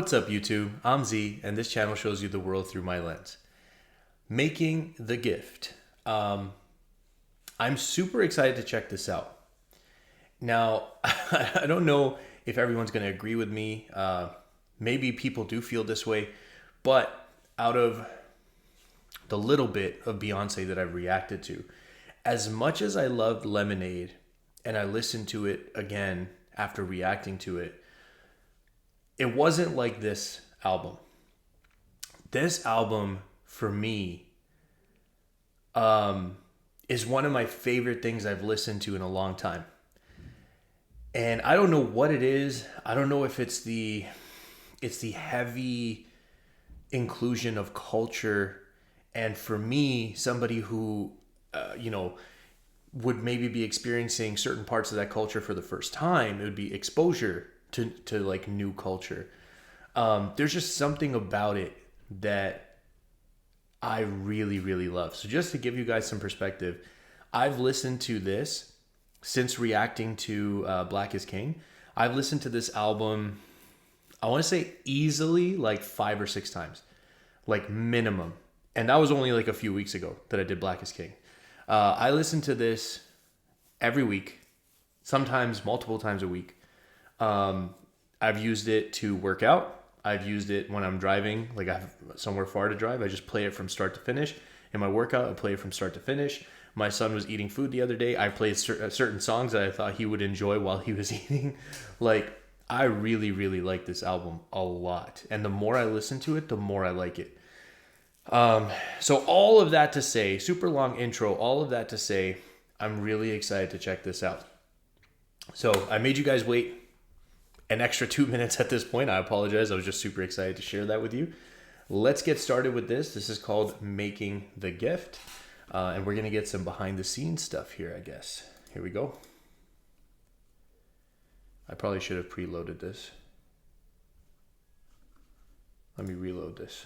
What's up, YouTube? I'm Z, and this channel shows you the world through my lens. Making the gift. I'm super excited to check this out. Now, I don't know if everyone's going to agree with me. Maybe people do feel this way, but out of the little bit of Beyoncé that I've reacted to, as much as I loved Lemonade and I listened to it again after reacting to it, it wasn't like this album. This album, for me, is one of my favorite things I've listened to in a long time. And I don't know what it is. I don't know if it's the heavy inclusion of culture. And for me, somebody who, would maybe be experiencing certain parts of that culture for the first time, it would be exposure to like new culture. There's just something about it that I really, really love. So just to give you guys some perspective, I've listened to this since reacting to Black is King. I've listened to this album, I want to say easily like 5 or 6 times, like minimum. And that was only like a few weeks ago that I did Black is King. I listen to this every week, sometimes multiple times a week. I've used it to work out. I've used it when I'm driving, like I have somewhere far to drive. I just play it from start to finish. In my workout, I play it from start to finish. My son was eating food the other day. I played certain songs that I thought he would enjoy while he was eating. Like, I really, really like this album a lot. And the more I listen to it, the more I like it. So all of that to say, super long intro, all of that to say, I'm really excited to check this out. So I made you guys wait an extra 2 minutes at this point. I apologize. I was just super excited to share that with you. Let's get started with this. This is called Making the Gift. And we're going to get some behind the scenes stuff here, I guess. Here we go. I probably should have preloaded this. Let me reload this.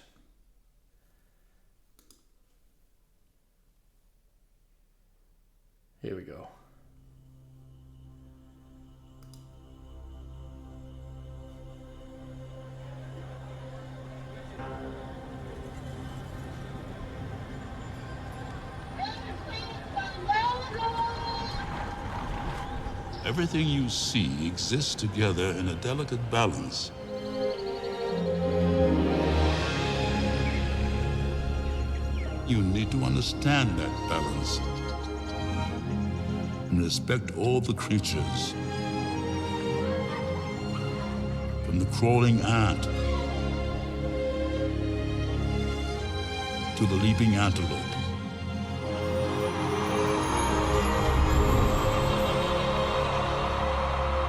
Here we go. Everything you see exists together in a delicate balance. You need to understand that balance and respect all the creatures, from the crawling ant to the leaping antelope.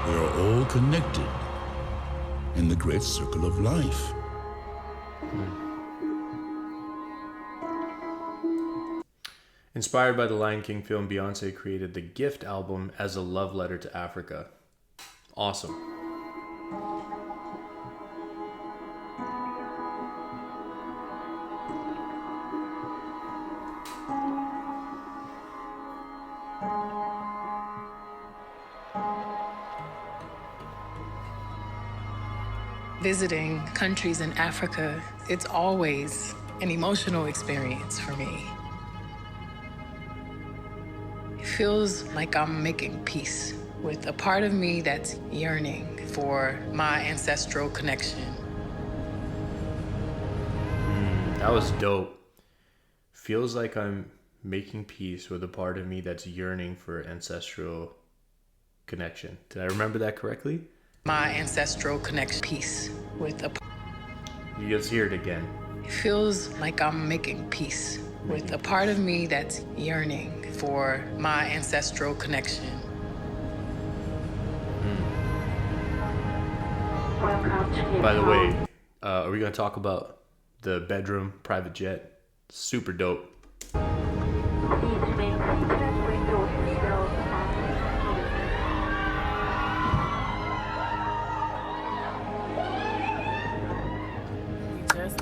They are all connected in the great circle of life. Inspired by the Lion King film, Beyoncé created the Gift album as a love letter to Africa. Awesome. Visiting countries in Africa, it's always an emotional experience for me. It feels like I'm making peace with a part of me that's yearning for my ancestral connection. That was dope. Feels like I'm making peace with a part of me that's yearning for ancestral connection. Did I remember that correctly? My ancestral connection, peace with a... You just hear it again. It feels like I'm making peace with a part of me that's yearning for my ancestral connection. By the way, are we going to talk about the bedroom private jet? Super dope.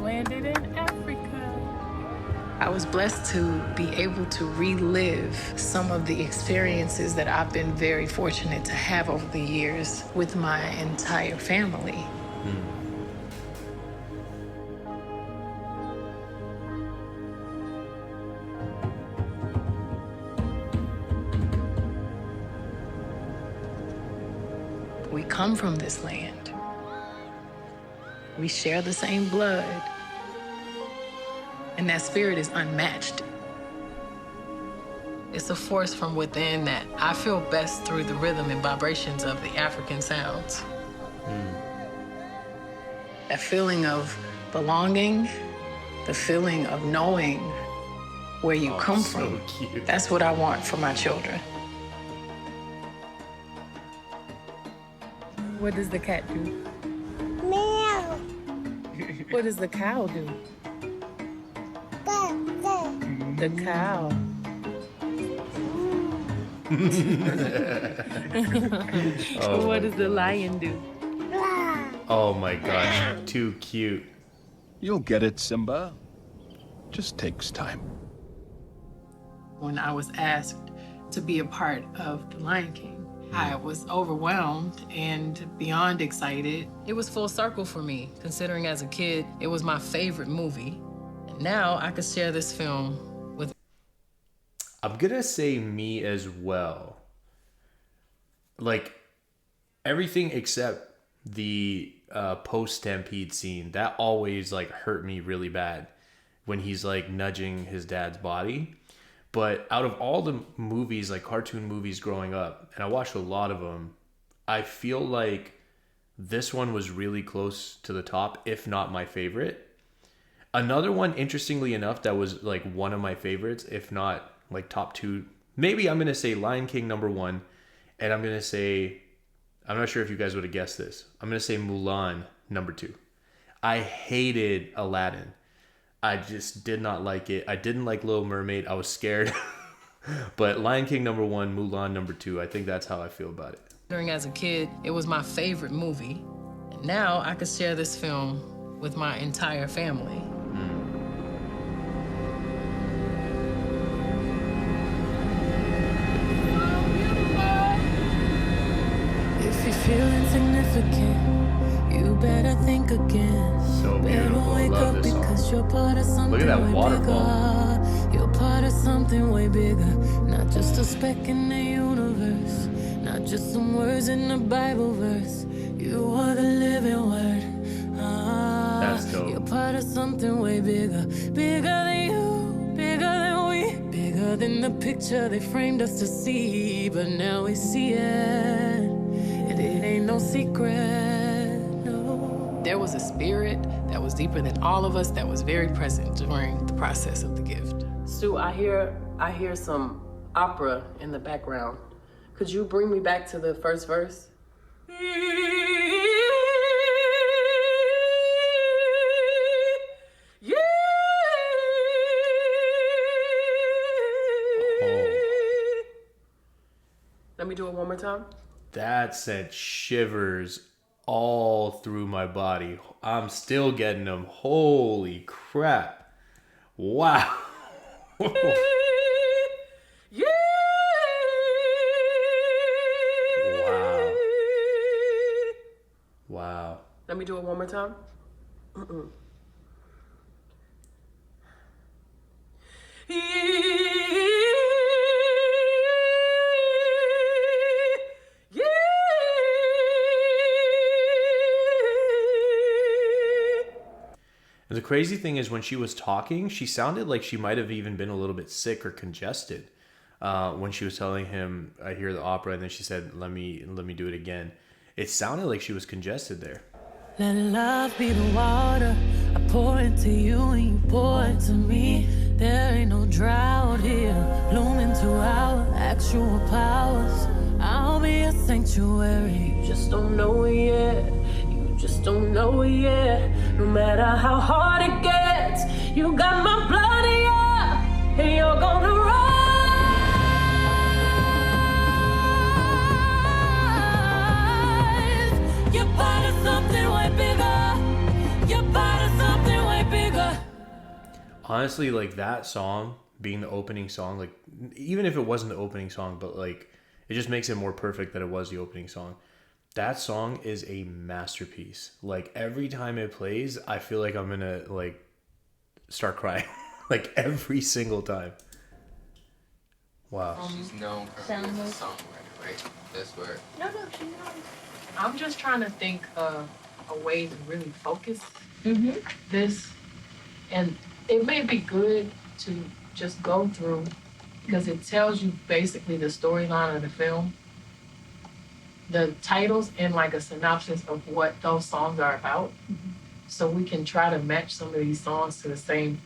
Landed in Africa. I was blessed to be able to relive some of the experiences that I've been very fortunate to have over the years with my entire family. We come from this land. We share the same blood. And that spirit is unmatched. It's a force from within that I feel best through the rhythm and vibrations of the African sounds. That feeling of belonging, the feeling of knowing where you come from. Cute. That's what I want for my children. What does the cat do? Meow. What does the cow do? The cow. What does the lion do? Oh my gosh, too cute. You'll get it, Simba. Just takes time. When I was asked to be a part of The Lion King, I was overwhelmed and beyond excited. It was full circle for me, considering as a kid, it was my favorite movie. And now I could share this film with... I'm gonna say me as well. Like, everything except the post-stampede scene, that always like hurt me really bad when he's like nudging his dad's body. But out of all the movies, like cartoon movies growing up, and I watched a lot of them, I feel like this one was really close to the top, if not my favorite. Another one, interestingly enough, that was like one of my favorites, if not like top two. Maybe I'm going to say Lion King number one, and I'm going to say, I'm not sure if you guys would have guessed this, I'm going to say Mulan number two. I hated Aladdin. I just did not like it. I didn't like Little Mermaid. I was scared. But Lion King number one, Mulan number two, I think that's how I feel about it. During as a kid, it was my favorite movie. And now I could share this film with my entire family. If you feel insignificant, you better think again. So Better beautiful. I wake love up this song. because you're part of something Look at that way waterfall. bigger. You're part of something way bigger. Not just a speck in the universe. Not just some words in a Bible verse. You are the living word. That's dope. You're part of something way bigger. Bigger than you, bigger than we. Bigger than the picture they framed us to see. But now we see it. And it ain't no secret. No. There was a spirit that was deeper than all of us that was very present during the process of the gift. Stu, I hear some opera in the background. Could you bring me back to the first verse? Let me do it one more time. That sent shivers all through my body. I'm still getting them. Holy crap. Wow. Wow. Wow. Let me do it one more time. And the crazy thing is when she was talking, she sounded like she might have even been a little bit sick or congested. When she was telling him, I hear the opera, and then she said, let me do it again. It sounded like she was congested there. Let love be the water. I pour into you and you pour into me. There ain't no drought here. Bloom into our actual powers. I'll be a sanctuary. You just don't know it yet. You just don't know it yet. No matter how hard it gets, you got my blood in you, and you're gonna rise. You're part of something way bigger. You're part of something way bigger. Honestly, like that song being the opening song, like even if it wasn't the opening song, but like it just makes it more perfect that it was the opening song. That song is a masterpiece. Like every time it plays, I feel like I'm gonna like start crying. Like every single time. Wow. She's known for being a songwriter, right? That's where. No, she's not. I'm just trying to think of a way to really focus this. And it may be good to just go through because it tells you basically the storyline of the film, the titles, and like a synopsis of what those songs are about. So we can try to match some of these songs to the same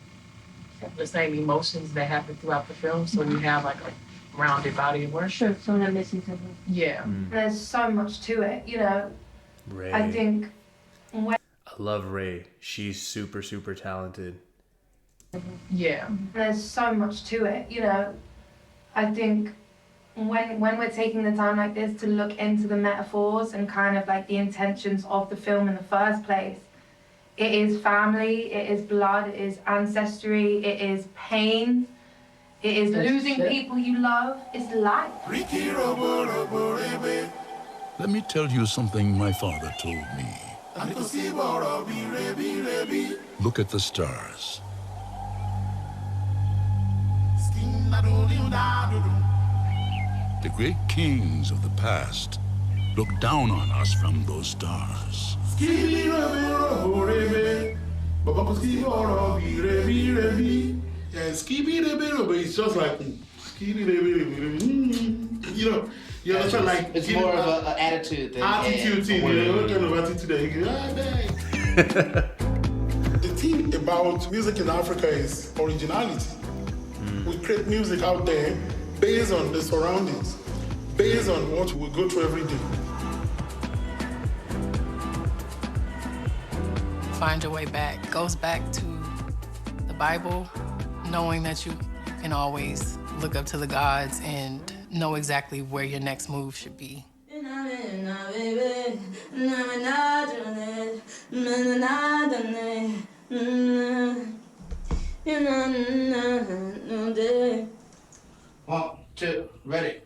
emotions that happen throughout the film. So we have like a rounded body of work. Sure, so they're listening to them. Yeah. There's so much to it, you know. Ray. I think when I love Ray. She's super, super talented. Yeah. there's so much to it, you know. I think when we're taking the time like this to look into the metaphors and kind of like the intentions of the film in the first place, it is family, it is blood, it is ancestry, it is pain, it is losing people you love, it's life. Let me tell you something my father told me. Look at the stars. The great kings of the past look down on us from those stars. It's just like you know, you understand, like it's more of an attitude thing. Attitude thing, you know, what kind of attitude that you get. The thing about music in Africa is originality. We create music out there based on the surroundings, based on what we go through every day. Find Your Way Back goes back to the Bible, knowing that you can always look up to the gods and know exactly where your next move should be. One, two, ready.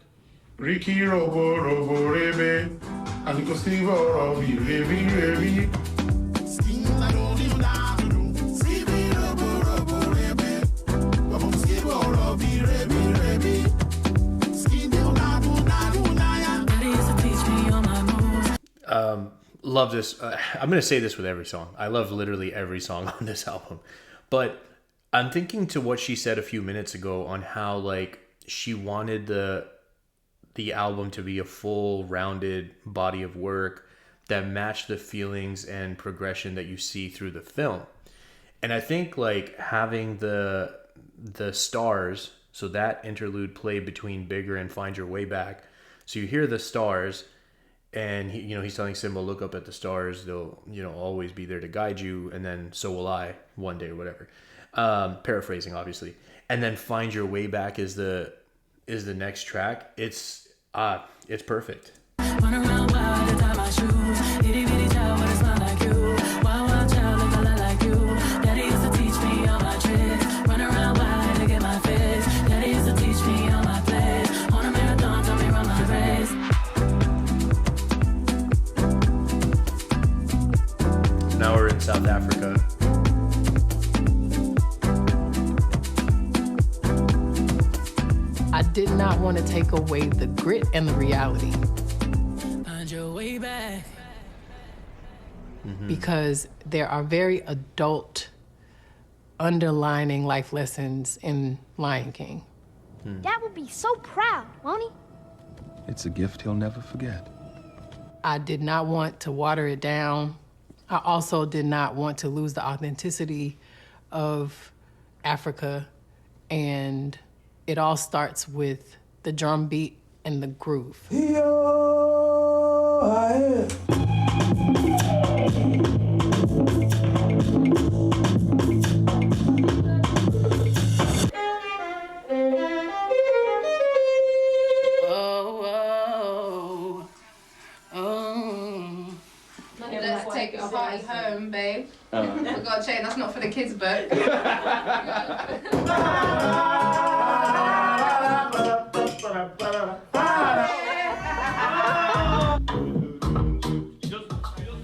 Ricky Robo Robo Rebe, and you can see Robi Rebi Rebi. Love this. I'm going to say this with every song. I love literally every song on this album. But I'm thinking to what she said a few minutes ago on how like she wanted the album to be a full rounded body of work that matched the feelings and progression that you see through the film. And I think like having the stars, so that interlude play between Bigger and Find Your Way Back. So you hear the stars and he's telling Simba, look up at the stars, they'll always be there to guide you, and then so will I one day or whatever. Paraphrasing obviously. And then Find Your Way Back is the next track. It's perfect. Run around wild and tie my shoes. Itty bitty child, but it's not like you. Wild, wild child, look a lot like you. Daddy used to teach me all my tricks. Run around wild to get my fix. Daddy used to teach me all my plays. On a marathon, tell me run my race. Now we're in South Africa. I did not want to take away the grit and the reality. Find your way back. Because there are very adult underlining life lessons in Lion King. Dad will be so proud, won't he? It's a gift he'll never forget. I did not want to water it down. I also did not want to lose the authenticity of Africa, and it all starts with the drum beat and the groove. Let's take a party home, babe. We've got a chain, that's not for the kids' book.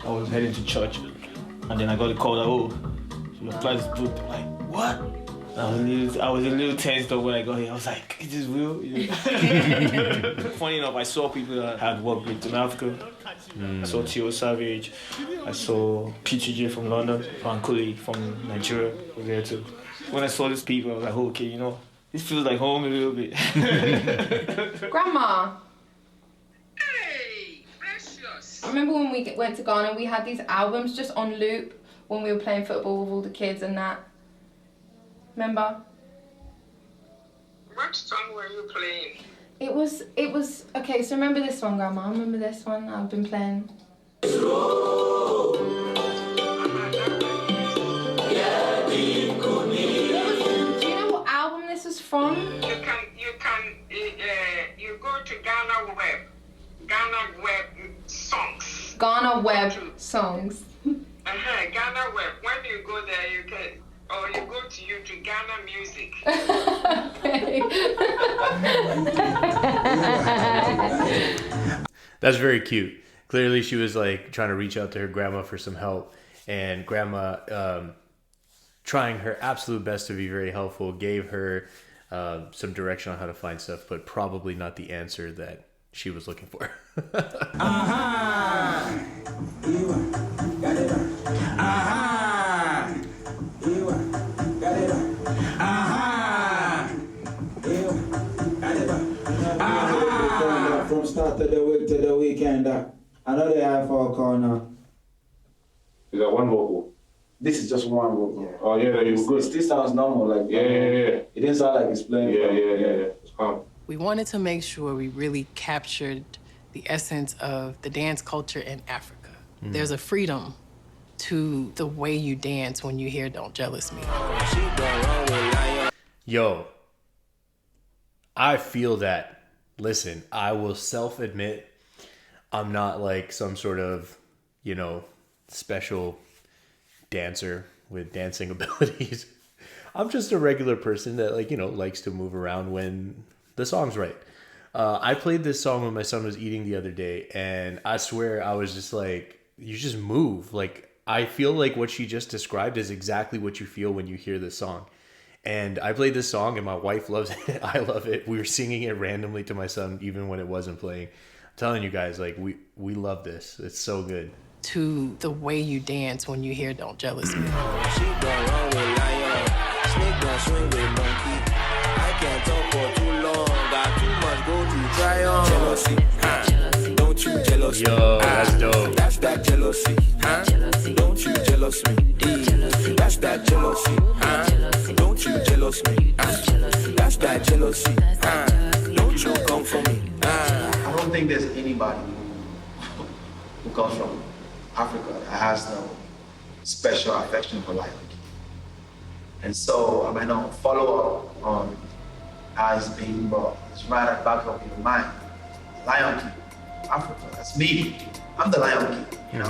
I was heading to church, and then I got a call that, oh, so your flight is booked. I'm like, what? I was a little tensed up when I got here. I was like, is this real? Yeah. Funny enough, I saw people that had worked with in Africa. I saw Tio Savage. I saw P2J from London. and Kuli from Nigeria was there too. When I saw these people, I was like, okay, you know, this feels like home a little bit. Grandma. Hey, precious. I remember when we went to Ghana, we had these albums just on loop when we were playing football with all the kids and that. Remember? What song were you playing? It was, okay, so remember this one, Grandma? Remember this one I've been playing? Do you know what album this was from? You go to Ghana Web Songs. Ghana Web Songs. Ghana Web. When you go there, you can... Or you go to YouTube, Ghana Music. That's very cute. Clearly she was like trying to reach out to her grandma for some help, and grandma, trying her absolute best to be very helpful, gave her some direction on how to find stuff, but probably not the answer that she was looking for. From start of the week to the weekend, I know they have for call now. Is that one vocal? This is just one vocal. Yeah. Oh yeah, you were good. It still sounds normal, like yeah. It didn't sound like it's playing. Yeah. It's calm. We wanted to make sure we really captured the essence of the dance culture in Africa. There's a freedom to the way you dance when you hear "Don't Jealous Me." Yo, I feel that. Listen, I will self-admit I'm not like some sort of, you know, special dancer with dancing abilities. I'm just a regular person that, like, you know, likes to move around when the song's right. I played this song when my son was eating the other day, and I swear I was just like, you just move. Like, I feel like what she just described is exactly what you feel when you hear this song. And I played this song, and my wife loves it. I love it. We were singing it randomly to my son, even when it wasn't playing. I'm telling you guys, like, we love this. It's so good. To the way you dance when you hear "Don't Jealous Me." Yo, that's dope. That's that jealousy, huh? Don't you jealous me? That's that jealousy, huh? Don't you jealous me? That's that jealousy, huh? Don't you come for me? I don't think there's anybody who comes from Africa that has no special affection for Lion King. And so I might not follow up on how it's being, but it's right at the back of your mind. Lion King, Africa, that's me. I'm the Lion King, you know?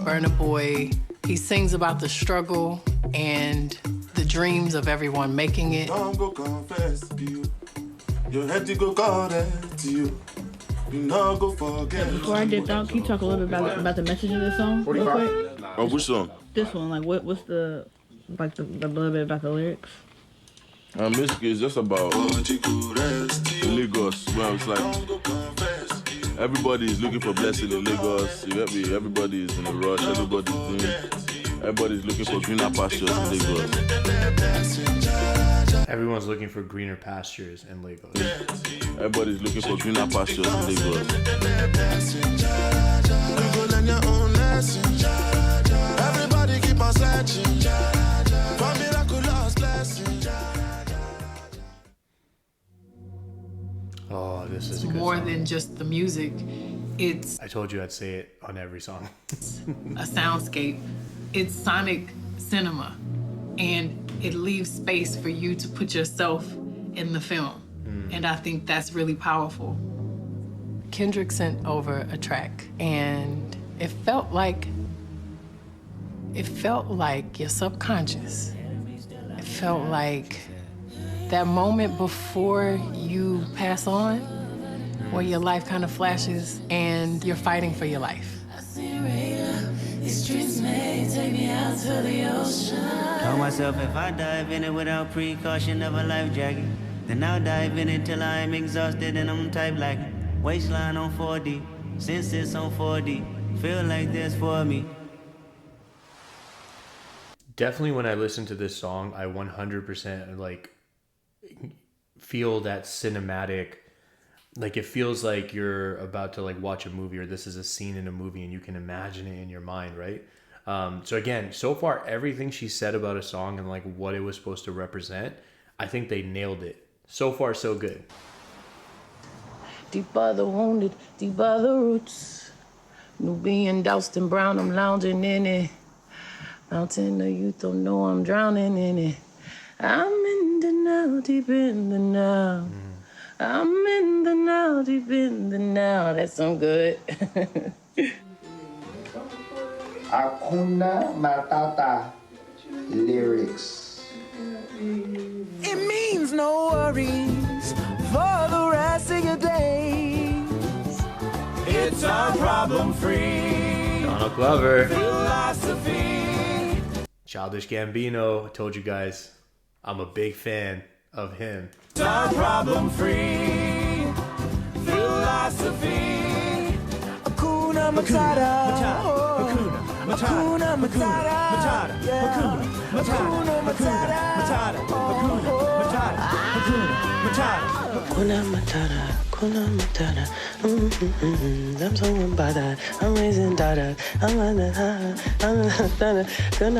Burna Boy, he sings about the struggle and the dreams of everyone making it. Don't go confess to you. Your head to go call that to you. You know, go forget. Before I dip out, can you talk a little bit about the message of this song, real quick? Oh, which song? This one, like, what's the little bit about the lyrics? Basically, it's just about Lagos, where it's like everybody is looking for blessing in Lagos. You get me? Everybody is in a rush. Everybody's looking for greener pastures in Lagos. Everyone's looking for greener pastures in Lagos. Everybody's looking for greener pastures in Lagos. Everybody keep on searching for miraculous blessings. Oh, this is a good more song. than just the music. It's I told you I'd say it on every song. a soundscape. It's sonic cinema, and it leaves space for you to put yourself in the film. And I think that's really powerful. Kendrick sent over a track, and it felt like your subconscious. It felt like that moment before you pass on, where your life kind of flashes and you're fighting for your life. These streets may take me out to the ocean. Told myself if I dive in it without precaution of a life jacket, then I'll dive in it till I'm exhausted and I'm type like waistline on 4D, since it's on 4D, feel like this for me. Definitely when I listen to this song, I 100% like feel that cinematic, like it feels like you're about to like watch a movie, or this is a scene in a movie and you can imagine it in your mind, right? So again, so far everything she said about a song and like what it was supposed to represent, I think they nailed it. So far so good. Deep by the wounded, deep by the roots. Nubian, doused in brown, I'm lounging in it. Mountain of youth, don't know I'm drowning in it. I'm in the now, deep in the now. I'm in the now, deep in the now. That's some good. Hakuna Matata lyrics. It means no worries for the rest of your days. It's our problem-free Donald Glover. philosophy. Childish Gambino. I told you guys, I'm a big fan of him. It's our problem-free philosophy. Hakuna Matata. Hakuna Matata. Hakuna Matata. Hakuna Matata. Hakuna Matata. I'm so unbothered. I'm raising daughters. Hakuna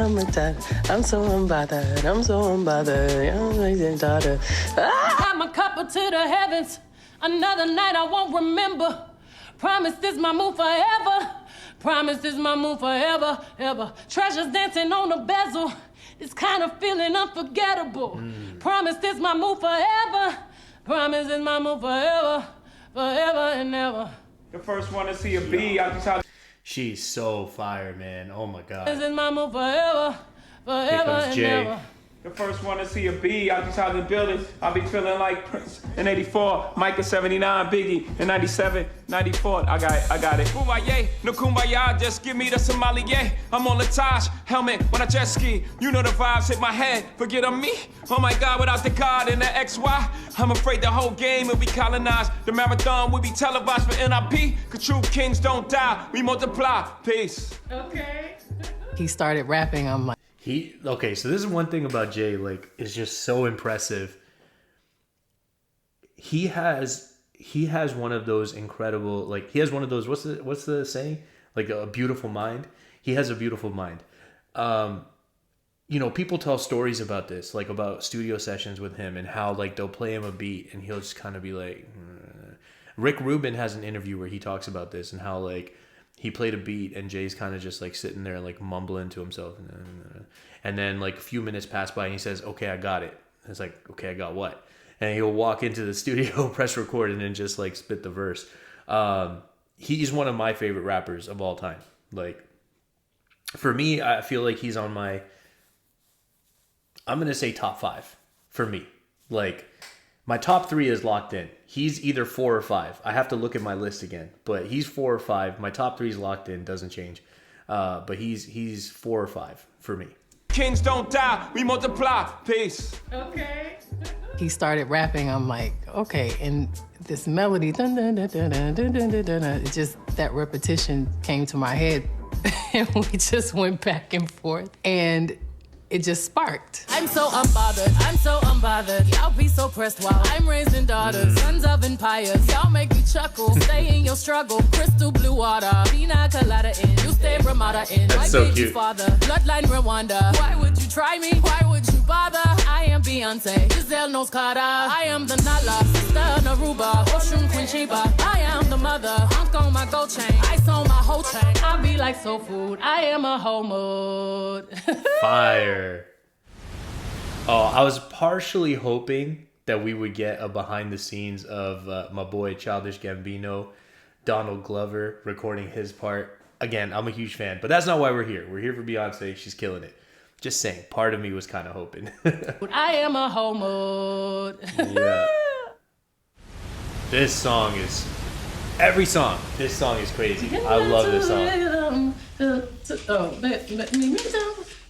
Matata. I'm so unbothered. I'm so unbothered. I'm raising daughters. I'm a couple to the heavens. Another night I won't remember. Promise this my move forever. Promise this my move forever, ever. Treasures dancing on the bezel. This kind of feeling unforgettable. Promise this my move forever. Promise this my move forever, forever and ever. The first one to see a B, I just had. She's so fire, man. Oh my god. This is my move forever, forever and Jay. ever. The first one to see a B, I just had the building. I'll be feeling like Prince in 84, Mike in 79, Biggie in 97, 94. I got it. Kumbaya, no kumbaya, just give me the sommelier. I'm on Latage, helmet when I jet ski. You know the vibes hit my head, forget on me. Oh my God, without the God and the XY, I'm afraid the whole game will be colonized. The marathon will be televised for NIP. Cause true kings don't die, we multiply. Peace. Okay. He started rapping, I'm like, Okay, so this is one thing about Jay, like, is just so impressive. He has one of those incredible, like, he has one of those, what's the saying? Like a beautiful mind. He has a beautiful mind. You know, people tell stories about this, like about studio sessions with him and how like they'll play him a beat and he'll just kind of be like, Rick Rubin has an interview where he talks about this and how like he played a beat and Jay's kind of just like sitting there like mumbling to himself. And then like a few minutes pass by and he says, okay, I got it. And it's like, okay, I got what? And he'll walk into the studio, press record, and then just like spit the verse. He's one of my favorite rappers of all time. Like for me, I feel like he's on my, I'm going to say top 5 for me. Like my top 3 is locked in. He's either 4 or 5. I have to look at my list again, but he's 4 or 5. My top 3 is locked in, doesn't change. But he's 4 or 5 for me. Kings don't die, we multiply. Peace. okay. He started rapping, I'm like, okay, and this melody, dun, dun, dun, dun, dun, dun, dun, dun, dun, dun, it just, that repetition came to my head. And we just went back and forth. And it just sparked. I'm so unbothered. Y'all be so pressed while I'm raising daughters. Sons of empires, y'all make me chuckle. Stay in your struggle, crystal blue water. Pina colada in, you stay Ramada in. That's My so baby cute. father, bloodline Rwanda. Why would you try me? Why would you bother? I am Beyoncé, Giselle knows Carter. I am the Nala, sister Naruba, Oshun Queen Sheba. I am the mother, Hunk on my gold chain. Ice on my whole chain. I be like soul food, I am a whole mood. Fire. Oh, I was partially hoping that we would get a behind the scenes of my boy Childish Gambino, Donald Glover recording his part. Again, I'm a huge fan, but that's not why we're here. We're here for Beyonce. She's killing it. Just saying, part of me was kind of hoping. I am a homo. Yeah. This song is this song is crazy. I love this song.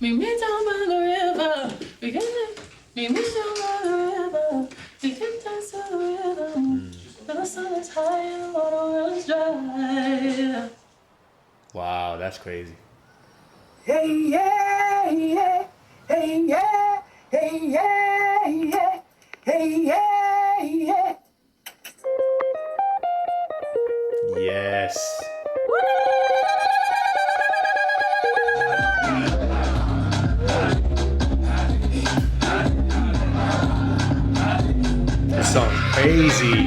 Meet me down by the river. Meet me down by the river. We can dance to the rhythm. Till the sun is high and the water runs dry. Wow, that's crazy. Hey, yeah, yeah. Hey, yeah. Hey, yeah, yeah. Hey, yeah, yeah. Yes. This song's crazy.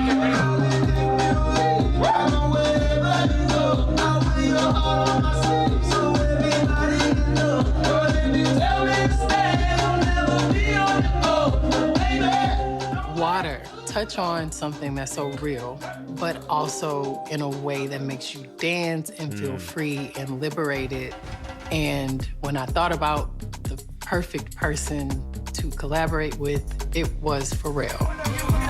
Water, touch on something that's so real, but also in a way that makes you dance and feel free and liberated. And when I thought about the perfect person to collaborate with, it was Pharrell.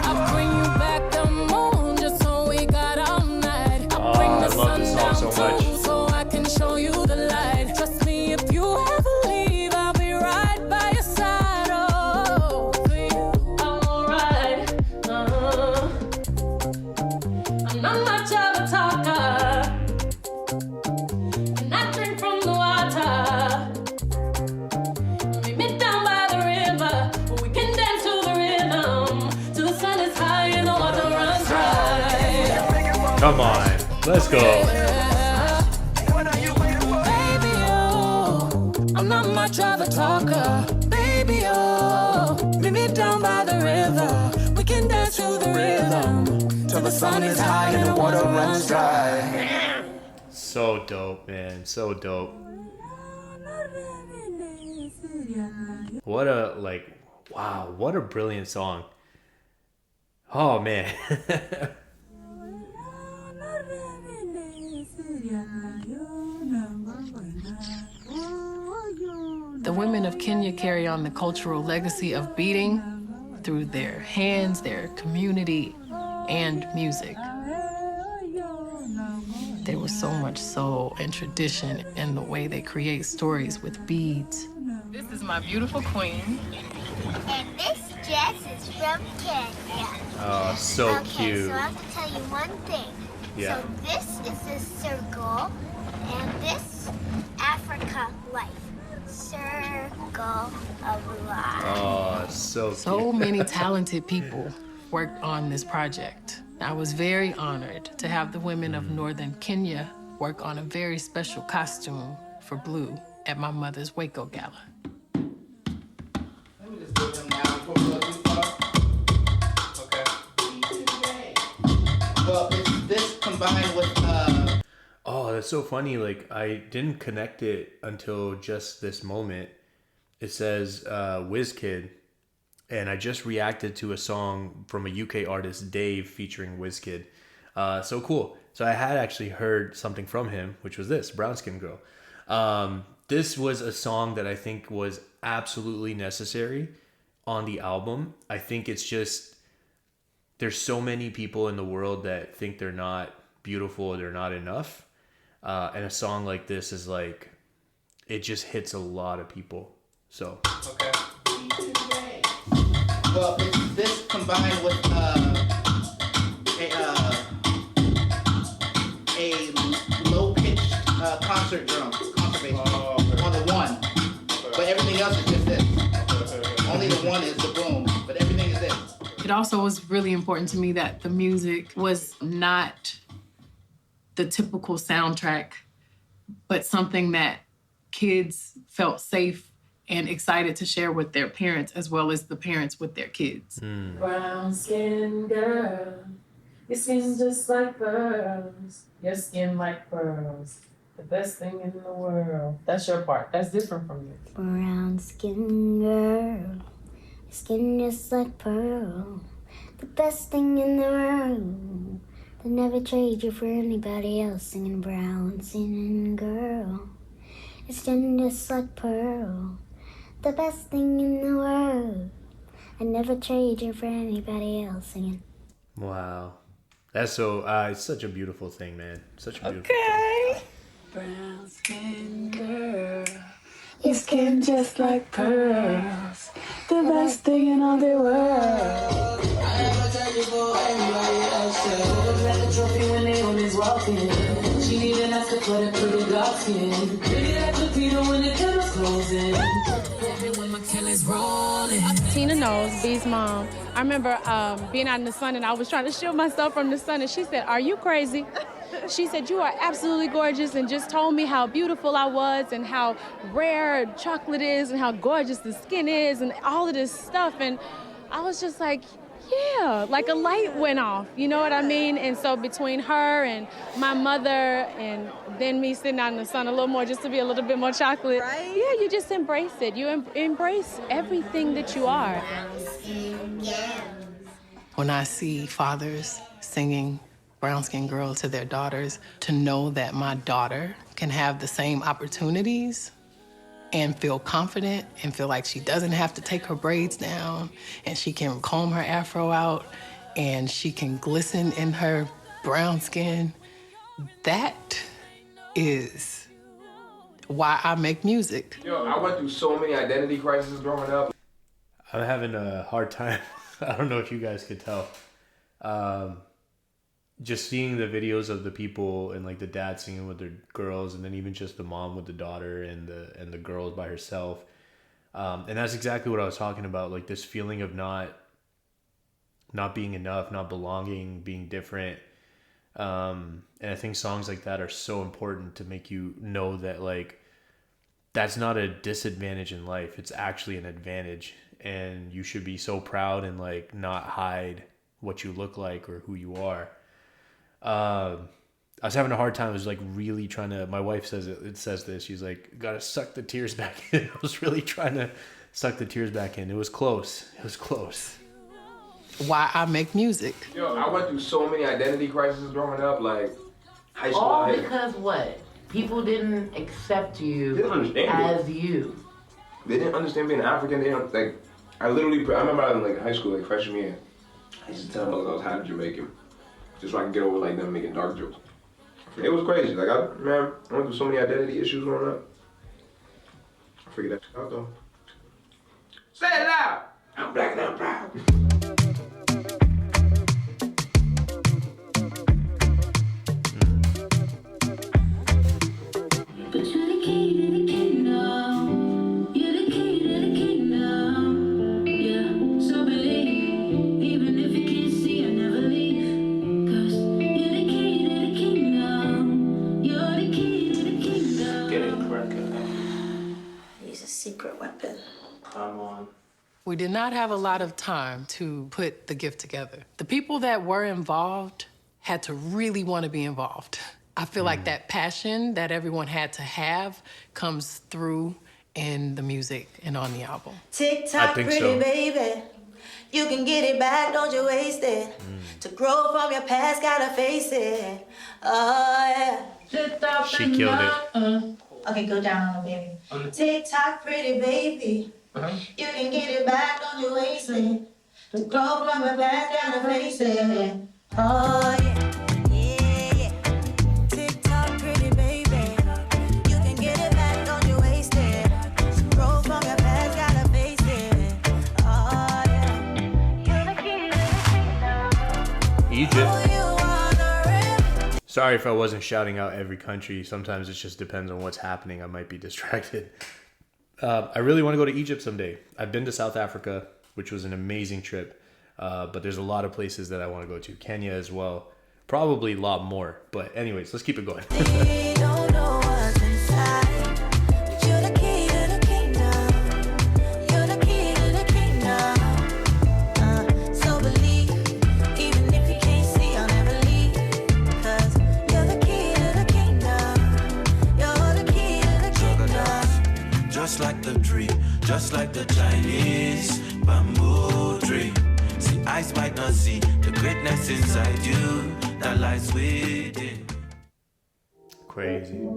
I'll bring you back the moon just so we got all night. I'll bring the I love this sun song down so much. too, so I can show you the light. Trust me, if you ever leave, I'll be right by your side. Oh, for you, I'm alright. I'm not much of a talker, and I drink from the water. Meet me down by the river, where we can dance to the rhythm, till the sun is high and the water runs dry. Come on, let's go. Baby, oh, I'm not much of a talker. Baby, oh, meet me down by the river. We can dance to the rhythm till the sun is high and the water runs dry. So dope, man. So dope. What a wow, what a brilliant song. Oh man. The women of Kenya carry on the cultural legacy of beating through their hands, their community, and music. There was so much soul and tradition in the way they create stories with beads. This is my beautiful queen. And this dress is from Kenya. Oh, so Okay, cute. so I have to tell you one thing. Yeah. So this is the circle, and this Africa life. Circle of life. Oh, so cute. So many talented people worked on this project. I was very honored to have the women of Northern Kenya work on a very special costume for Blue at my mother's Waco Gala. Well, it's this combined with Oh, that's so funny. Like, I didn't connect it until just this moment. It says WizKid, and I just reacted to a song from a UK artist, Dave, featuring WizKid. So cool. So I had actually heard something from him, which was this, Brown Skin Girl. This was a song that I think was absolutely necessary on the album. I think it's just, there's so many people in the world that think they're not beautiful or they're not enough. And a song like this is like, it just hits a lot of people. So. Okay. Well, it's this combined with a low-pitched concert drum, concert bass on the one. But everything else is just this. Only the one is the boom, but everything is this. It also was really important to me that the music was not the typical soundtrack, but something that kids felt safe and excited to share with their parents, as well as the parents with their kids. Brown skin girl, your skin's just like pearls, your skin like pearls, the best thing in the world. That's your part. That's different from you. Brown skin girl, your skin just like pearl, the best thing in the world. They never trade you for anybody else. Singing brown skin girl, your skin just like pearl, the best thing in the world. I never trade you for anybody else. Singing. Wow. That's so, it's such a beautiful thing, man. Such a beautiful Okay. Brown skin girl, your skin just like pearls, the best thing in all the world. I never tell you for anybody else. Look like a trophy when Naomi's walking. She even asked her for the pretty dark skin. Pretty like Lupita when the kettle's closing. When my Kelly's rolling. Tina knows, B's mom. I remember being out in the sun and I was trying to shield myself from the sun and she said, "Are you crazy?" She said, "You are absolutely gorgeous," and just told me how beautiful I was and how rare chocolate is and how gorgeous the skin is and all of this stuff. And I was just like, yeah, like a light went off, you know what I mean? And so between her and my mother and then me sitting out in the sun a little more just to be a little bit more chocolate, right? Yeah, you just embrace it. You embrace everything that you are. When I see fathers singing brown-skinned girl to their daughters, to know that my daughter can have the same opportunities and feel confident and feel like she doesn't have to take her braids down and she can comb her afro out and she can glisten in her brown skin, that is why I make music. Yo, I went through so many identity crises growing up. I'm having a hard time. I don't know if you guys could tell. Just seeing the videos of the people and like the dad singing with their girls, and then even just the mom with the daughter and the girls by herself, and that's exactly what I was talking about. Like this feeling of not being enough, not belonging, being different. And I think songs like that are so important to make you know that like that's not a disadvantage in life. It's actually an advantage, and you should be so proud and like not hide what you look like or who you are. I was having a hard time. I was like really trying to, my wife says it says this, she's like, gotta suck the tears back in. I was really trying to suck the tears back in. It was close. Why I make music. Yo, I went through so many identity crises growing up, like high school. All because what? People didn't accept you as you. They didn't understand being African. They don't, like, I remember I was in like high school, like freshman year. I used to tell them I was half Jamaican, just so I could get over like them making dark jokes. It was crazy. Like I went through so many identity issues growing up. I figured that shit out though. Say it loud. I'm black and I'm proud. But you're the key to the kingdom. You're the key to the kingdom. Yeah, so believe. Even if you can't see, I never leave. 'Cause you're the key to the kingdom. You're the key to the kingdom. Get it correct. Use a secret weapon. Come on. We did not have a lot of time to put the gift together. The people that were involved had to really want to be involved. I feel like that passion that everyone had to have comes through in the music and on the album. Tick-tock, pretty so. baby. You can get it back, don't you waste it. To grow from your past, gotta face it. Oh, yeah. She killed it. Okay, go down on it, baby. Tick-tock, pretty baby. You can get it back, don't you waste it. To grow from your past, gotta face it. Oh, yeah. Yeah, yeah. Tick-tock, pretty baby. You can get it back, don't you waste it. To grow from your past, gotta face it. Oh, yeah. You're the key to the kingdom. Egypt. Sorry if I wasn't shouting out every country. Sometimes it just depends on what's happening. I might be distracted. I really want to go to Egypt someday. I've been to South Africa, which was an amazing trip. But there's a lot of places that I want to go to. Kenya as well. Probably a lot more. But anyways, let's keep it going. Just like the tree, just like the Chinese bamboo tree. See, eyes might not see the greatness inside you that lies within. Crazy.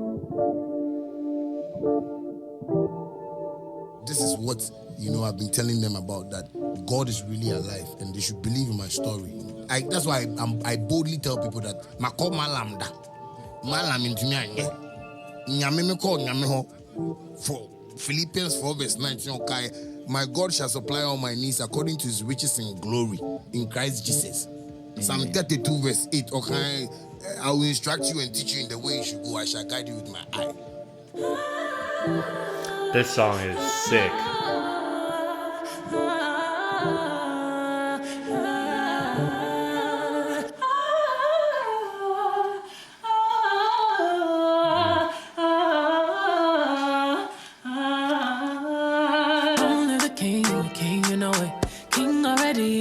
this is what, I've been telling them about, that God is really alive and they should believe in my story. That's why I boldly tell people that Mako Malam da. Malam into me. Nyame call Nyame ho. For Philippians 4 verse 19, okay, my God shall supply all my needs according to his riches in glory in Christ Jesus. Psalm 32 verse 8, okay, I will instruct you and teach you in the way you should go. I shall guide you with my eye. This song is sick. Only the king, you know it. King already,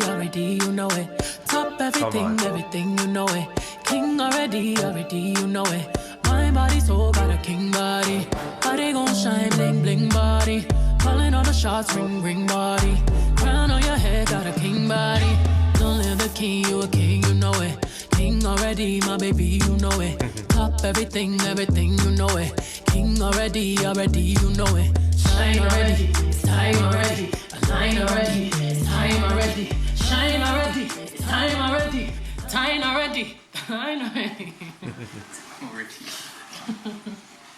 you know it. Top everything, you know it. King already, you know it. My body so got a king body. Body gon' shine, bling, bling body. Calling all the shots, ring body. Crown on your head, got a king body. Don't live the king, you a king, you know it. King already, my baby, you know it. Top everything, you know it. King already, you know it. Shine already, it's time already. Shine already, it's time already. Shine already, it's time already. Time already, time already.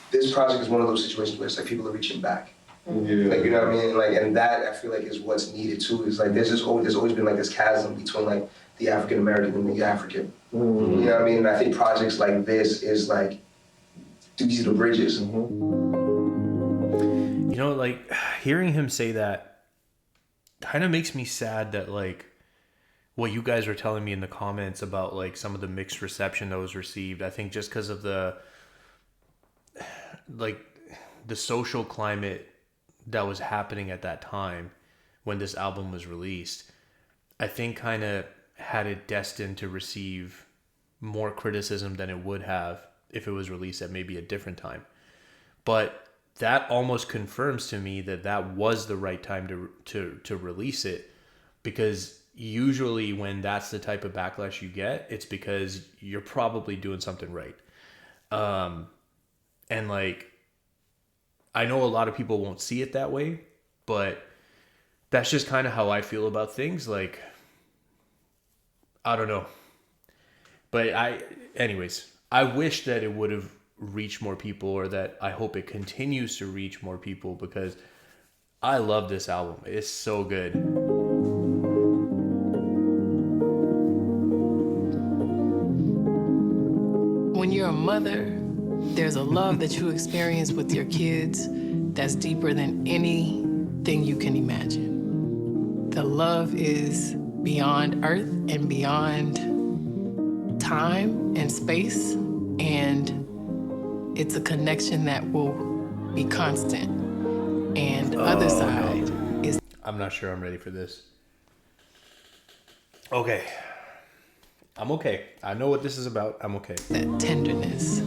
This project is one of those situations where it's like people are reaching back. Yeah. Like, you know what I mean? Like, and that I feel like is what's needed too. Is like there's always been like this chasm between like the African American and the African. You know what I mean? And I think projects like this is like these are the bridges. Like hearing him say that kind of makes me sad that like what you guys were telling me in the comments about like some of the mixed reception that was received. I think just because of the social climate that was happening at that time when this album was released, I think kind of had it destined to receive more criticism than it would have if it was released at maybe a different time. But that almost confirms to me that that was the right time to release it, because usually when that's the type of backlash you get, it's because you're probably doing something right. And like, I know a lot of people won't see it that way, but that's just kind of how I feel about things. Like, I don't know. But anyways, I wish that it would have reached more people, or that I hope it continues to reach more people, because I love this album. It's so good. When you're a mother, there's a love that you experience with your kids that's deeper than anything you can imagine. The love is beyond earth and beyond time and space, and it's a connection that will be constant. And the other side is... I'm not sure I'm ready for this. Okay. I'm okay. I know what this is about. I'm okay. That tenderness.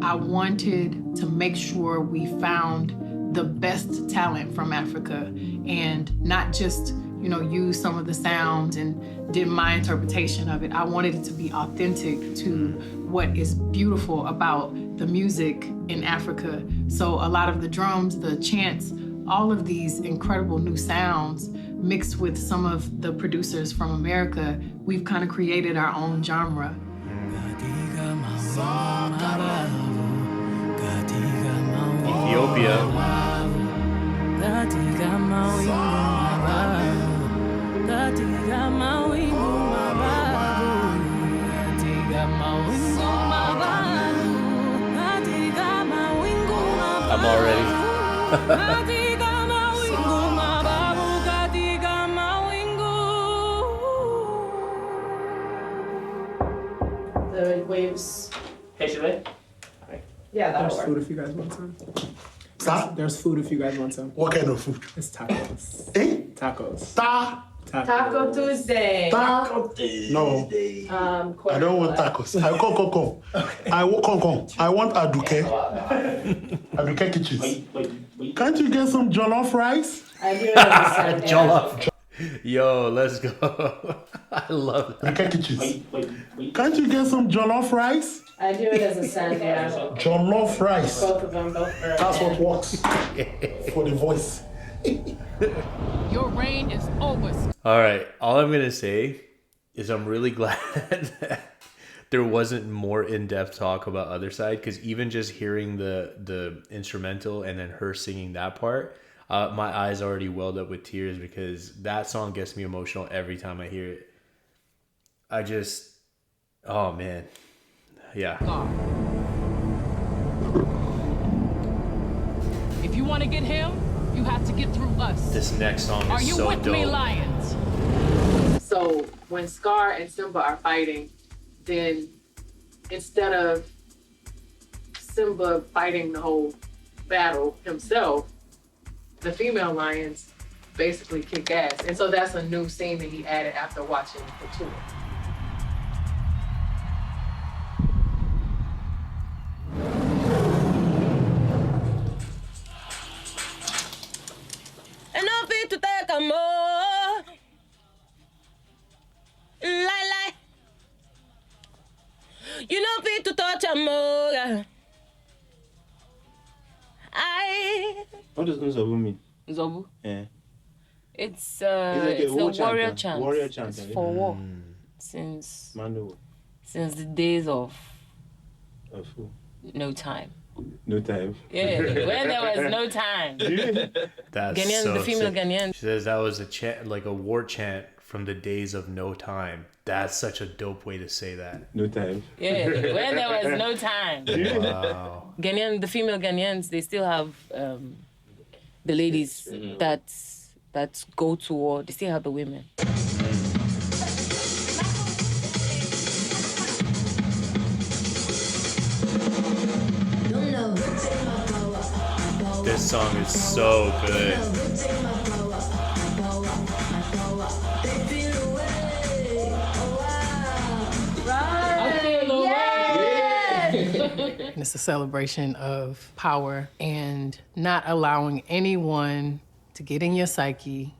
I wanted to make sure we found the best talent from Africa, and not just, use some of the sounds and did my interpretation of it. I wanted it to be authentic to what is beautiful about the music in Africa. So a lot of the drums, the chants, all of these incredible new sounds mixed with some of the producers from America, we've kind of created our own genre. Ethiopia. I'm all ready. The waves. Hey, should I? Yeah, that'll There's work. food if you guys want some. Sir? There's food if you guys want some. What kind of food? It's tacos. Eh? Tacos. Taco Tuesday. No. I don't want tacos. Come. Come. I want Aduke. Aduke kitchens. Can't you get some jollof rice? I do understand. Jollof. Yo, let's go. I love that. Can't you get some jollof rice? I do it as a sandwich. Jollof rice. Both of them, both very That's what works for the voice. Your reign is over. All right. All I'm going to say is I'm really glad that there wasn't more in-depth talk about Other Side, because even just hearing the instrumental and then her singing that part, my eyes already welled up with tears because that song gets me emotional every time I hear it. Oh man. Yeah. If you want to get him, you have to get through us. This next song is so dope. Are you with me, Lions? So when Scar and Simba are fighting, then instead of Simba fighting the whole battle himself, the female lions basically kick ass. And so that's a new scene that he added after watching the tour. And I'm fit to take a more. Lie. You know fit to touch a more. What does Nzobu mean? Nzobu? Yeah. It's like a warrior chant. chant. Warrior chant. It's for war. Since Mando. Since the days of who? no time. No time. Yeah, when there was no time. That's Ghanaians, so the female sick. Ghanaians. She says that was a chant, like a war chant from the days of no time. That's such a dope way to say that. No time. Yeah, when there was no time. Wow. Ghanaian, the female Ghanaians, they still have the ladies that go to war. They still have the women. This song is so good. And it's a celebration of power and not allowing anyone to get in your psyche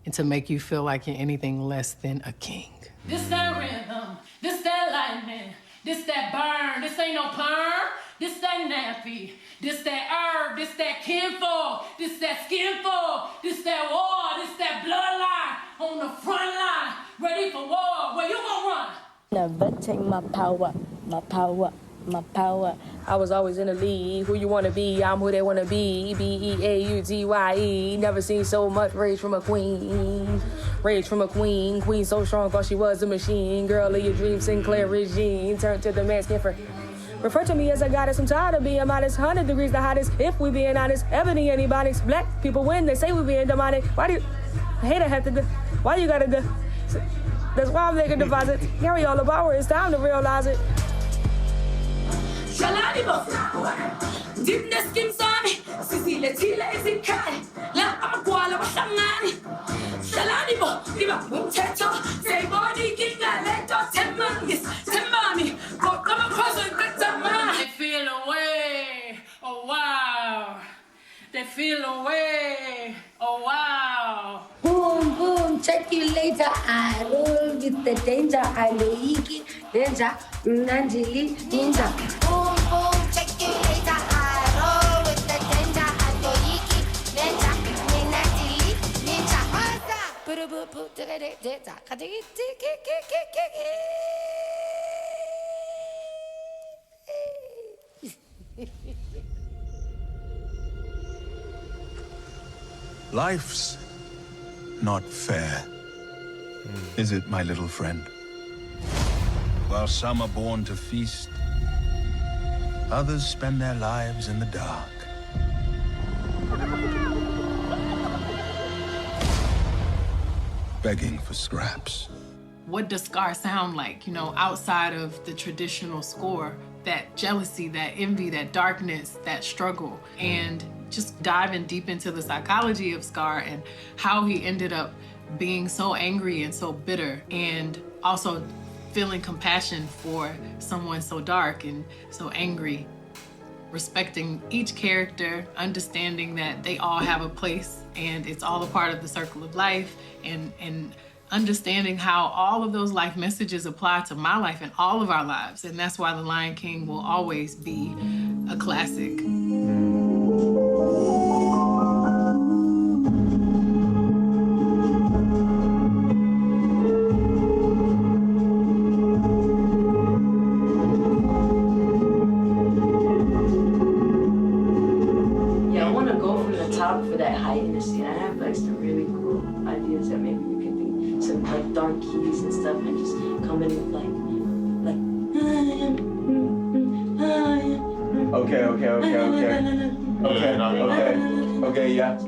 and to make you feel like you're anything less than a king. This that rhythm, this that lightning, this that burn, this ain't no perm, this that nappy, this that herb, this that kinfolk, this that skinfolk, this that war, this that bloodline on the front line, ready for war. Where you gonna run? Never take my power, my power, my power. I was always in the league. Who you wanna be? I'm who they wanna be. Beautye. Never seen so much rage from a queen. Rage from a queen. Queen so strong, thought she was a machine. Girl of your dreams, Sinclair Regine. Turn to the man skin for. Refer to me as a goddess. I'm tired of being modest. 100 degrees the hottest. If we being honest, ebony antibiotics. Black people win. They say we being demonic. Why do you? I hate I have to do. Why you gotta do? That's why I'm making deposits. Carry all the power. It's time to realize it. Shalanibo, Dimnes Kim Sami, Sicile Tila is in Kai, La Aquala Shamani, Shalanibo, Diva Munteto, say body king, I let us 10 months, 10 mommy, go come across and get some man. They feel away, oh wow, they feel away, oh wow. Boom, boom, check you later. I roll with the danger. I know Iki, danger, Nanjili, ninja. Boom, boom, check you later. I roll with the danger. I know Iki, danger, Nanjili, ninja. Life's not fair, is it, my little friend? While some are born to feast, others spend their lives in the dark. Begging for scraps. What does Scar sound like, outside of the traditional score? That jealousy, that envy, that darkness, that struggle. And just diving deep into the psychology of Scar and how he ended up being so angry and so bitter, and also feeling compassion for someone so dark and so angry. Respecting each character, understanding that they all have a place and it's all a part of the circle of life, and understanding how all of those life messages apply to my life and all of our lives. And that's why The Lion King will always be a classic. Yeah, I want to go from the top for that height in the scene. I have like some really cool ideas that maybe we could do some like dark keys and stuff and just come in with like Okay, yeah. Okay.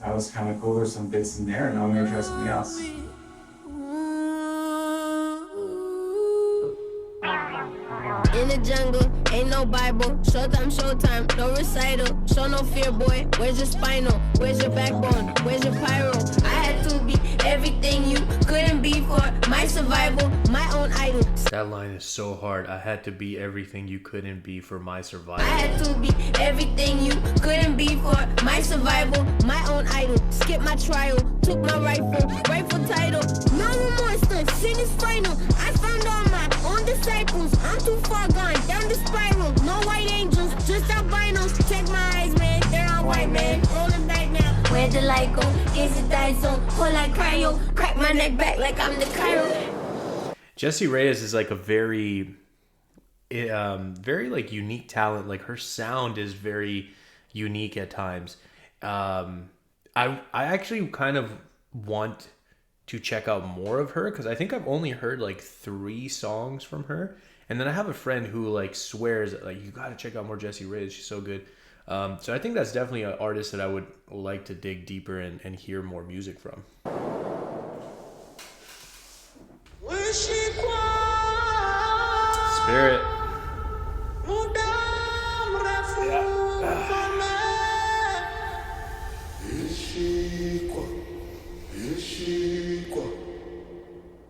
That was kind of cool. There's some bits in there. Now I'm gonna try something else. In the jungle, ain't no Bible. Showtime, no recital. Show no fear, boy. Where's your spinal? Where's your backbone? Where's your pyro? I had to be everything you couldn't be for my survival, my own idol. That line is so hard. I had to be everything you couldn't be for my survival. I had to be everything you couldn't be for my survival, my own idol. Skip my trial, took my rightful title. No remorse, the sin is final. I found all my own disciples. I'm too far gone, down the spiral. No white angels, just albinos. Check my eyes, man, they're all white, man. Rolling back now. Where the light go? Is it die zone? Pull like cryo. Crack my neck back like I'm the Cairo. Jessie Reyez is like a very like unique talent. Like her sound is very unique at times. I actually kind of want to check out more of her because I think I've only heard like 3 songs from her, and then I have a friend who like swears that, like, you got to check out more Jessie Reyez. She's so good. So I think that's definitely an artist that I would like to dig deeper and hear more music from. Spirit.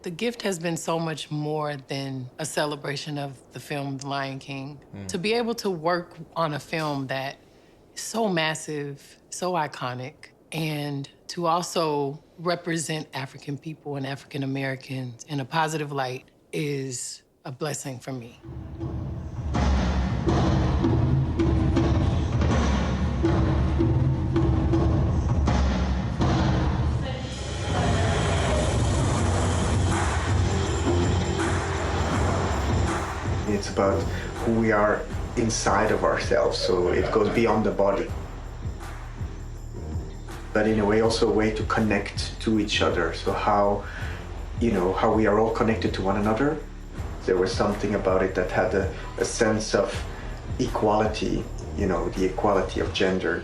The gift has been so much more than a celebration of the film The Lion King. To be able to work on a film that is so massive, so iconic, and to also represent African people and African Americans in a positive light is a blessing for me. It's about who we are inside of ourselves, so it goes beyond the body. But in a way, also a way to connect to each other. So how we are all connected to one another. There was something about it that had a sense of equality, the equality of gender,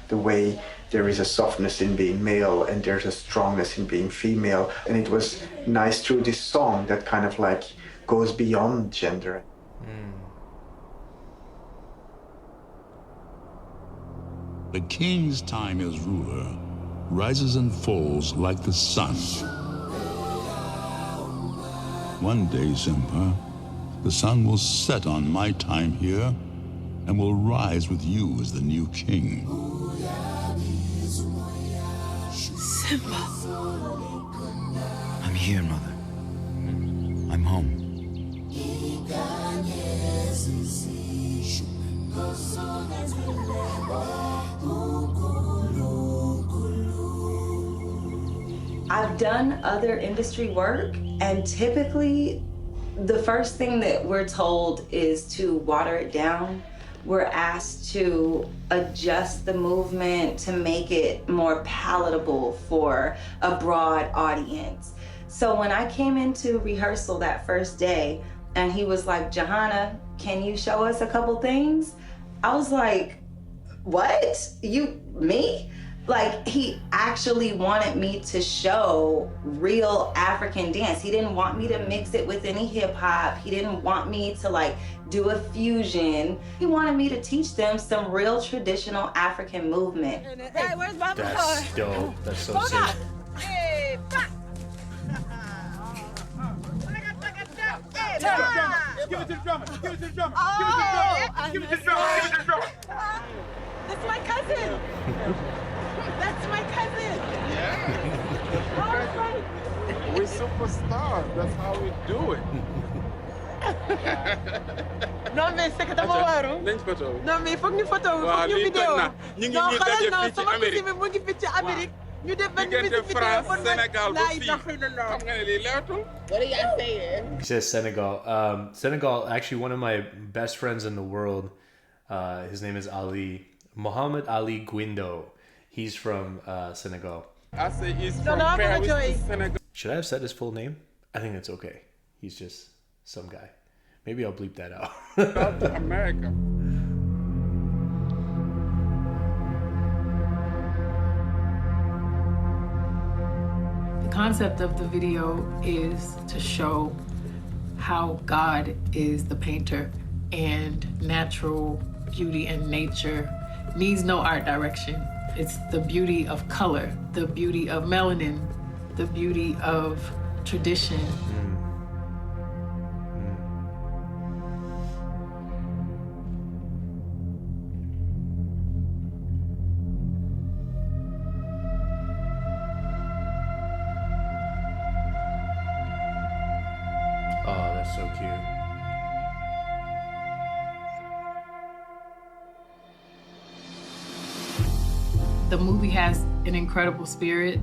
the way there is a softness in being male and there's a strongness in being female. And it was nice through this song that kind of like goes beyond gender. The king's time as ruler rises and falls like the sun. One day, Simba, the sun will set on my time here and will rise with you as the new king. Simba. I'm here, Mother. I'm home. I've done other industry work, and typically the first thing that we're told is to water it down. We're asked to adjust the movement to make it more palatable for a broad audience. So when I came into rehearsal that first day and he was like, Johanna, can you show us a couple things? I was like, what? Me? Like, he actually wanted me to show real African dance. He didn't want me to mix it with any hip hop. He didn't want me to like do a fusion. He wanted me to teach them some real traditional African movement. Hey, where's Baba? That's dope. That's so sick. Hey, Give it to the drummer. Give it to the drummer. Oh, Give it to the drummer. Give it to the drummer. That's my cousin. That's my cousin. Yeah. All right. We're superstars. That's how we do it. Non mais c'est que dama waaru. Nañ photo. Non mais foog ñu photo, foog ñu vidéo. Non xolal non sama cousin bi mu ngi fi ci Amérique. Ñu def benn vidéo France, bon Sénégal ba la fii. ilaha illallah. Xam nga ne lii leetul. What are you saying? He says Senegal. Senegal, actually one of my best friends in the world, his name is Ali. Muhammad Ali Guindo. He's from Senegal. I say he's from Paris to Senegal. Should I have said his full name? I think that's okay. He's just some guy. Maybe I'll bleep that out. South America. The concept of the video is to show how God is the painter and natural beauty and nature needs no art direction. It's the beauty of color, the beauty of melanin, the beauty of tradition. Oh, that's so cute. The movie has an incredible spirit.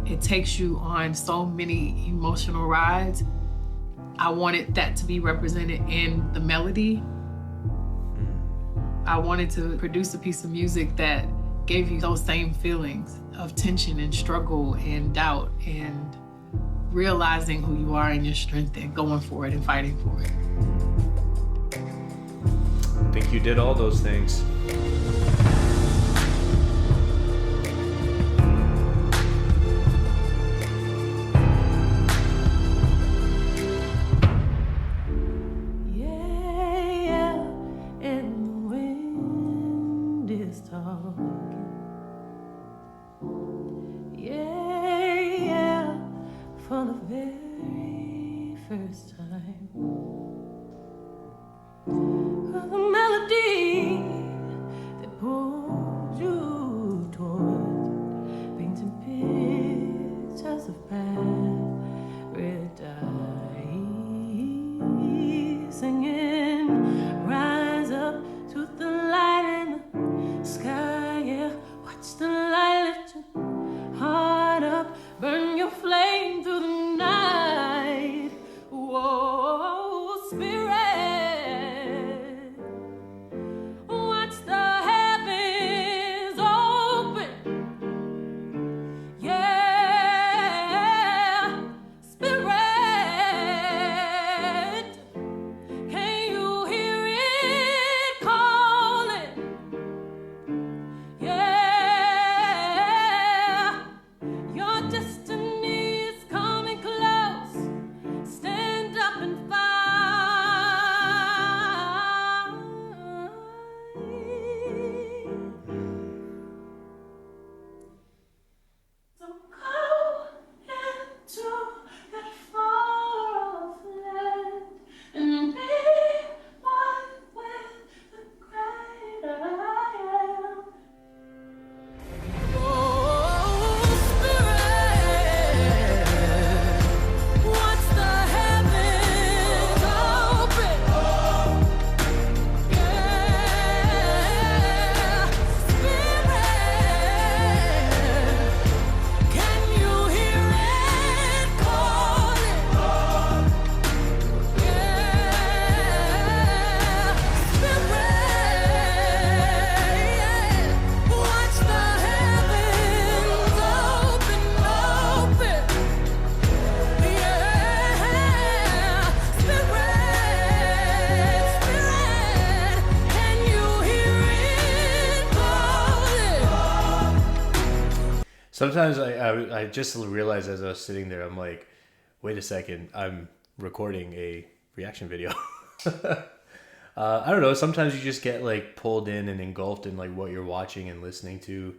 It takes you on so many emotional rides. I wanted that to be represented in the melody. I wanted to produce a piece of music that gave you those same feelings of tension and struggle and doubt and realizing who you are and your strength and going for it and fighting for it. I think you did all those things. For the very first time, the melody that pulled you towards painting pictures of paradise, singing, rise up to the light in the sky, yeah, watch the light lift your heart up, burn your flame through the night. Whoa, spirit, watch the heavens open. Yeah, spirit, can you hear it calling? Yeah, your destiny is coming close. Stand up and fight. So go into that far-off land and be one with the great I am. Oh, spirit, watch the heavens open. Yeah, spirit, can you hear it calling? Yeah, spirit, watch the heavens open, open. Yeah, spirit, can you hear it calling? Sometimes I just realized as I was sitting there, I'm like, wait a second, I'm recording a reaction video. I don't know. Sometimes you just get like pulled in and engulfed in like what you're watching and listening to.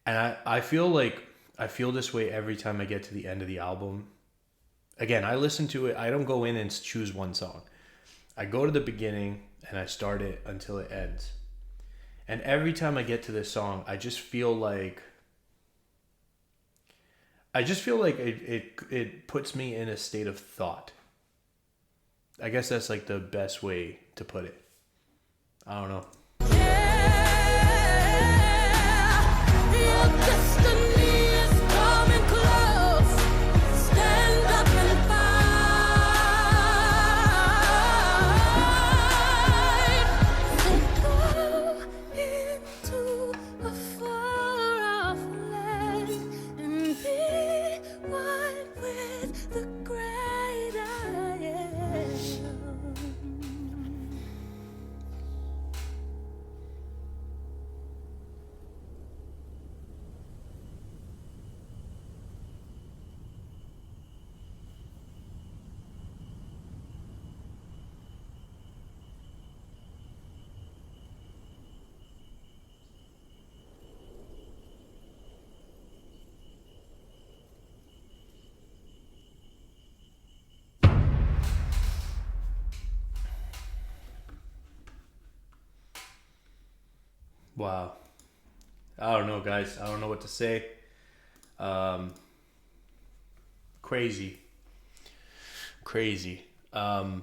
And I feel like I feel this way every time I get to the end of the album. Again, I listen to it. I don't go in and choose one song. I go to the beginning and I start it until it ends. And every time I get to this song, I just feel like it puts me in a state of thought. I guess that's like the best way to put it. I don't know. Your destiny is coming close. Stand up and fight. So go into a far-off land and be one with the great I am. Wow. I don't know, guys. I don't know what to say. Crazy. I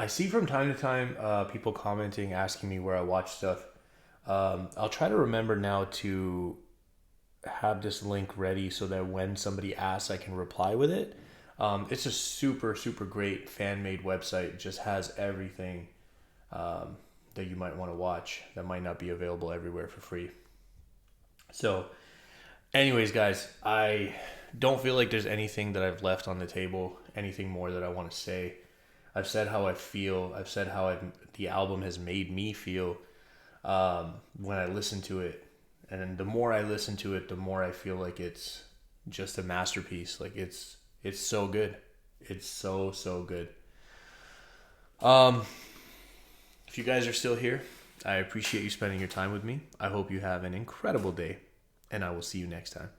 see from time to time people commenting, asking me where I watch stuff. I'll try to remember now to have this link ready so that when somebody asks, I can reply with it. It's a super, super great fan-made website. It just has everything that you might want to watch that might not be available everywhere for free. So anyways, guys, I don't feel like there's anything that I've left on the table, anything more that I want to say. I've said how I feel. I've said how the album has made me feel when I listen to it. And the more I listen to it, the more I feel like it's just a masterpiece. Like it's so good. It's so good. If you guys are still here, I appreciate you spending your time with me. I hope you have an incredible day, and I will see you next time.